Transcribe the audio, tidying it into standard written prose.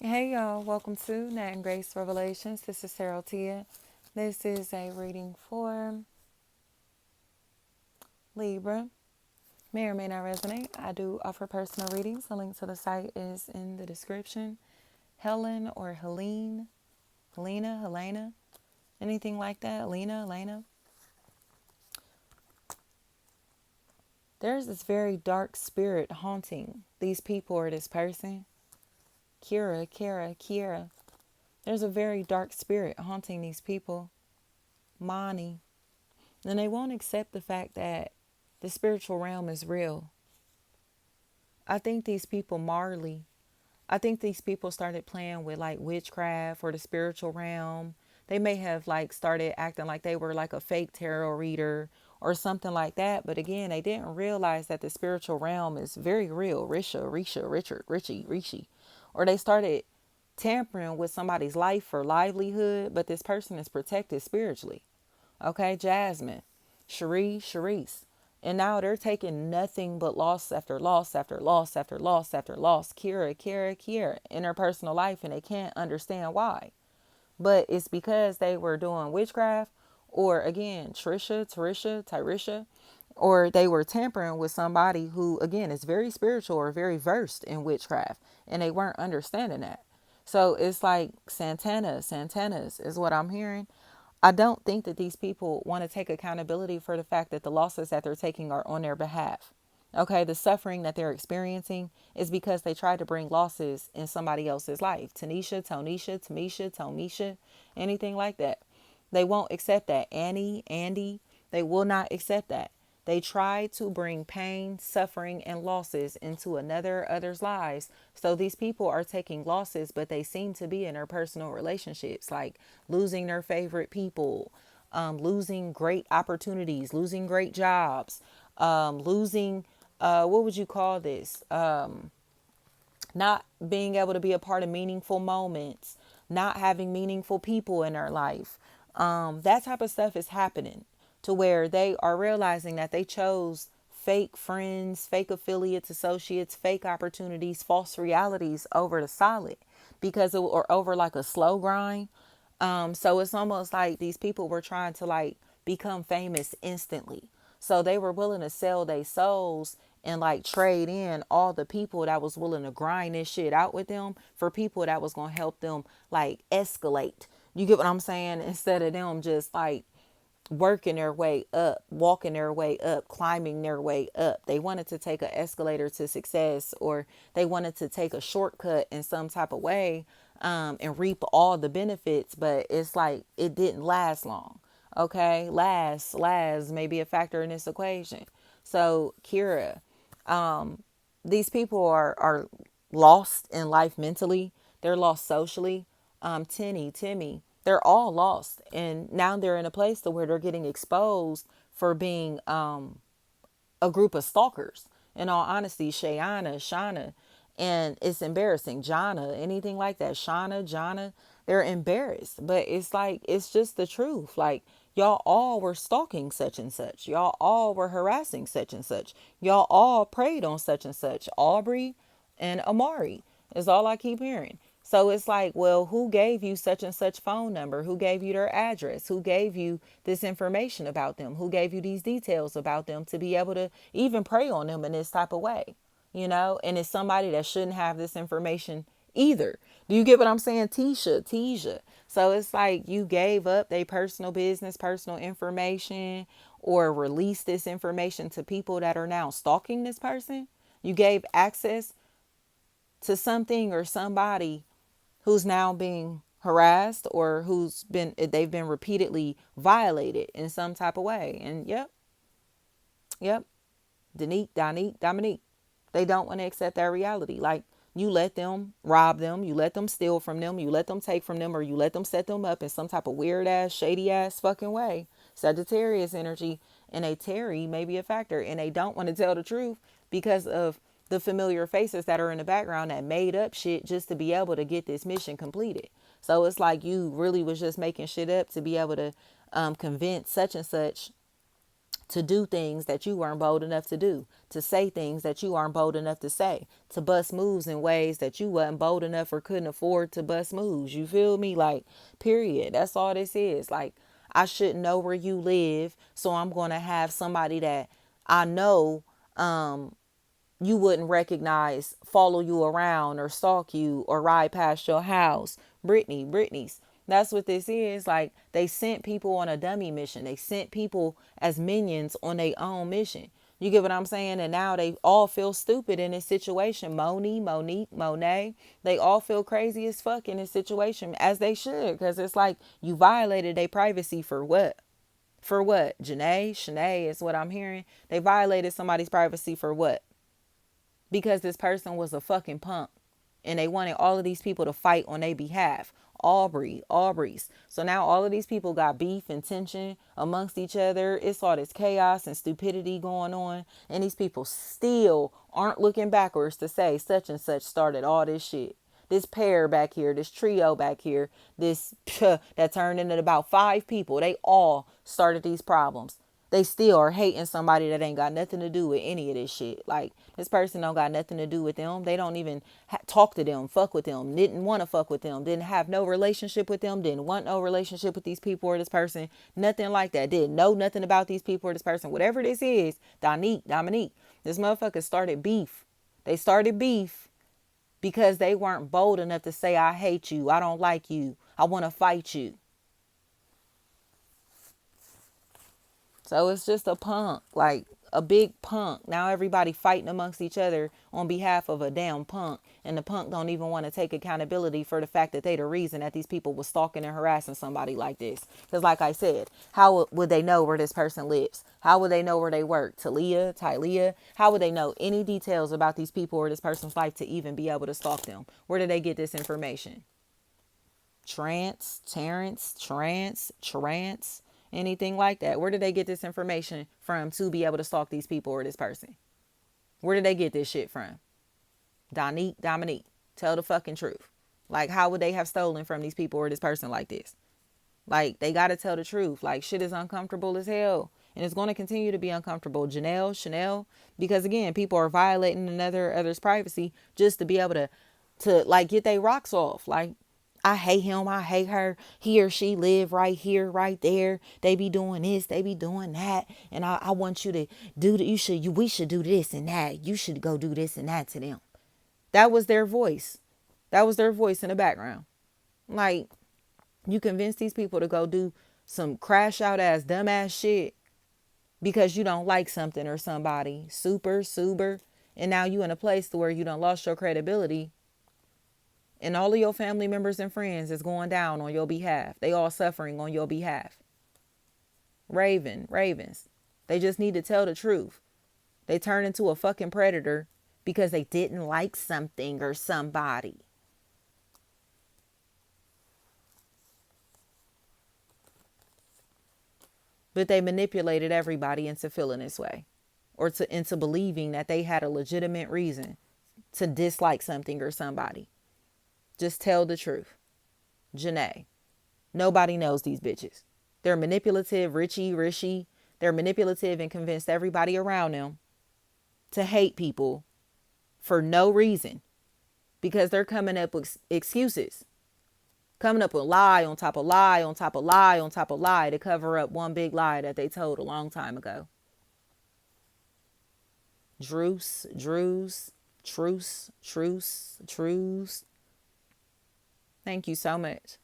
Hey y'all, welcome to Nat and Grace Revelations. This is Sarah Tia. This is a reading for Libra. May or may not resonate. I do offer personal readings. The link to the site is in the description. Helen or Helena, anything like that. Elena. There's this very dark spirit haunting these people or this person. Kira. There's a very dark spirit haunting these people. Mani. And they won't accept the fact that the spiritual realm is real. I think these people, Marley, I think these people started playing with like witchcraft or the spiritual realm. They may have like started acting like they were like a fake tarot reader or something like that. But again, they didn't realize that the spiritual realm is very real. Richie. Or they started tampering with somebody's life or livelihood, but this person is protected spiritually. Okay, Jasmine, Sharice. And now they're taking nothing but loss after loss after loss after loss after loss. Kira in their personal life, and they can't understand why. But it's because they were doing witchcraft, or again, Tyrisha, or they were tampering with somebody who, again, is very spiritual or very versed in witchcraft, and they weren't understanding that. So it's like Santanas is what I'm hearing. I don't think that these people want to take accountability for the fact that the losses that they're taking are on their behalf. Okay, the suffering that they're experiencing is because they tried to bring losses in somebody else's life. Tonisha, Tamisha, Tomisha, anything like that. They won't accept that. Andy, they will not accept that. They try to bring pain, suffering, and losses into others' lives. So these people are taking losses, but they seem to be in their personal relationships, like losing their favorite people, losing great opportunities, losing great jobs, losing, what would you call this? Not being able to be a part of meaningful moments, not having meaningful people in their life. That type of stuff is happening to where they are realizing that they chose fake friends, fake affiliates, associates, fake opportunities, false realities over the solid because it or over like a slow grind. So it's almost like these people were trying to like become famous instantly. So they were willing to sell their souls and like trade in all the people that was willing to grind this shit out with them for people that was going to help them like escalate. You get what I'm saying? Instead of them just like working their way up, walking their way up, climbing their way up. They wanted to take an escalator to success, or they wanted to take a shortcut in some type of way, and reap all the benefits. But it's like it didn't last long. Okay, last may be a factor in this equation. So Kira, these people are lost in life mentally. They're lost socially. Timmy, they're all lost, and now they're in a place to where they're getting exposed for being a group of stalkers. In all honesty, Shana, and it's embarrassing. Jana, anything like that, Jana, they're embarrassed. But it's like it's just the truth. Like y'all all were stalking such and such. Y'all all were harassing such and such. Y'all all preyed on such and such. Aubrey and Amari is all I keep hearing. So it's like, well, who gave you such and such phone number? Who gave you their address? Who gave you this information about them? Who gave you these details about them to be able to even prey on them in this type of way? You know, and it's somebody that shouldn't have this information either. Do you get what I'm saying? Tisha. So it's like you gave up their personal business, personal information, or released this information to people that are now stalking this person. You gave access to something or somebody who's now being harassed or they've been repeatedly violated in some type of way. And yep, Dominique, they don't want to accept that reality. Like you let them rob them, you let them steal from them, you let them take from them, or you let them set them up in some type of weird ass, shady ass fucking way. Sagittarius energy and a Terry may be a factor, and they don't want to tell the truth because of the familiar faces that are in the background that made up shit just to be able to get this mission completed. So it's like you really was just making shit up to be able to convince such and such to do things that you weren't bold enough to do, to say things that you aren't bold enough to say, to bust moves in ways that you wasn't bold enough or couldn't afford to bust moves. You feel me? Like, period. That's all this is. Like, I shouldn't know where you live, so I'm going to have somebody that I know you wouldn't recognize follow you around or stalk you or ride past your house. Brittany's. That's what this is. Like, they sent people on a dummy mission. They sent people as minions on their own mission. You get what I'm saying? And now they all feel stupid in this situation. Monique, Monet, they all feel crazy as fuck in this situation, as they should. Because it's like, you violated their privacy for what? For what? Shanae is what I'm hearing. They violated somebody's privacy for what? Because this person was a fucking punk and they wanted all of these people to fight on their behalf. Aubrey's. So now all of these people got beef and tension amongst each other. It's all this chaos and stupidity going on. And these people still aren't looking backwards to say such and such started all this shit. This pair back here, this trio back here, this that turned into about 5 people. They all started these problems. They still are hating somebody that ain't got nothing to do with any of this shit. Like, this person don't got nothing to do with them. They don't even talk to them, fuck with them, didn't want to fuck with them, didn't have no relationship with them, didn't want no relationship with these people or this person, nothing like that. Didn't know nothing about these people or this person. Whatever this is, Dominique, this motherfucker started beef. They started beef because they weren't bold enough to say, I hate you, I don't like you, I want to fight you. So it's just a punk, like a big punk. Now everybody fighting amongst each other on behalf of a damn punk. And the punk don't even want to take accountability for the fact that they the reason that these people was stalking and harassing somebody like this. Because like I said, how would they know where this person lives? How would they know where they work? Tylea? How would they know any details about these people or this person's life to even be able to stalk them? Where did they get this information? Trance, anything like that. Where did they get this information from to be able to stalk these people or this person? Where did they get this shit from? Dominique, tell the fucking truth. Like, how would they have stolen from these people or this person like this? Like, they got to tell the truth. Like, shit is uncomfortable as hell. And it's going to continue to be uncomfortable. Chanel, because again, people are violating others' privacy just to be able to like get their rocks off. Like, I hate him, I hate her. He or she live right here, right there. They be doing this, they be doing that. And I want you to do that. We should do this and that. You should go do this and that to them. That was their voice. That was their voice in the background. Like, you convince these people to go do some crash out ass, dumbass shit because you don't like something or somebody. Super. And now you in a place to where you done lost your credibility. And all of your family members and friends is going down on your behalf. They all suffering on your behalf. Ravens. They just need to tell the truth. They turn into a fucking predator because they didn't like something or somebody. But they manipulated everybody into feeling this way. Or into believing that they had a legitimate reason to dislike something or somebody. Just tell the truth. Janae. Nobody knows these bitches. They're manipulative, Richie. They're manipulative and convinced everybody around them to hate people for no reason. Because they're coming up with excuses. Coming up with lie on top of lie on top of lie on top of lie to cover up one big lie that they told a long time ago. Truce. Thank you so much.